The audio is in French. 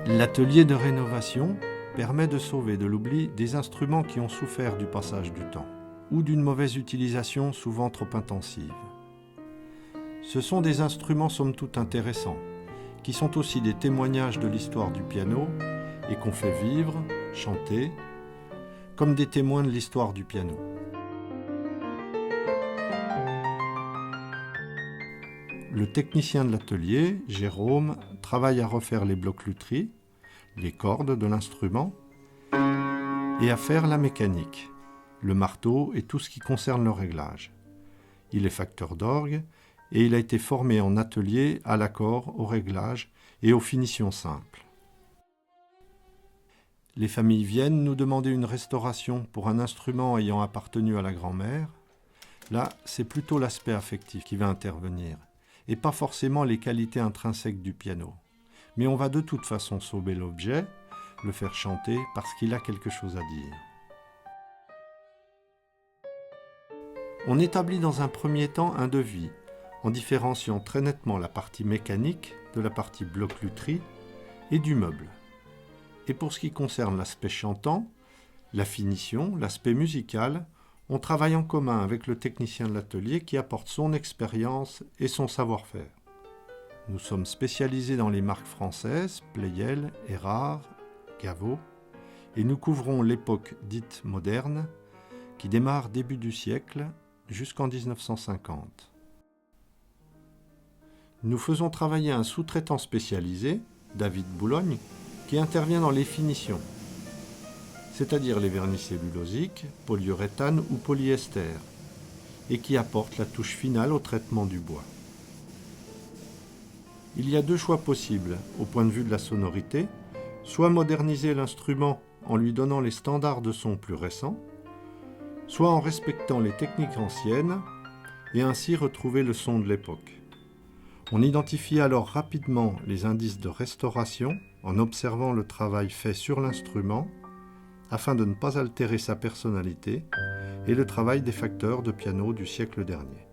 L'atelier de rénovation permet de sauver de l'oubli des instruments qui ont souffert du passage du temps ou d'une mauvaise utilisation souvent trop intensive. Ce sont des instruments somme toute intéressants, qui sont aussi des témoignages de l'histoire du piano et qu'on fait vivre, chanter, comme des témoins de l'histoire du piano. Le technicien de l'atelier, Jérôme, travaille à refaire les blocs lutheries, les cordes de l'instrument, et à faire la mécanique, le marteau et tout ce qui concerne le réglage. Il est facteur d'orgue et il a été formé en atelier à l'accord, au réglage et aux finitions simples. Les familles viennent nous demander une restauration pour un instrument ayant appartenu à la grand-mère. Là, c'est plutôt l'aspect affectif qui va intervenir, et pas forcément les qualités intrinsèques du piano. Mais on va de toute façon sauver l'objet, le faire chanter parce qu'il a quelque chose à dire. On établit dans un premier temps un devis, en différenciant très nettement la partie mécanique de la partie bloc lutherie et du meuble. Et pour ce qui concerne l'aspect chantant, la finition, l'aspect musical, on travaille en commun avec le technicien de l'atelier qui apporte son expérience et son savoir-faire. Nous sommes spécialisés dans les marques françaises, Pleyel, Erard, Gaveau, et nous couvrons l'époque dite moderne, qui démarre début du siècle jusqu'en 1950. Nous faisons travailler un sous-traitant spécialisé, David Boulogne, qui intervient dans les finitions, c'est-à-dire les vernis cellulosiques, polyuréthane ou polyester, et qui apporte la touche finale au traitement du bois. Il y a deux choix possibles au point de vue de la sonorité, soit moderniser l'instrument en lui donnant les standards de son plus récents, soit en respectant les techniques anciennes et ainsi retrouver le son de l'époque. On identifie alors rapidement les indices de restauration en observant le travail fait sur l'instrument afin de ne pas altérer sa personnalité et le travail des facteurs de piano du siècle dernier.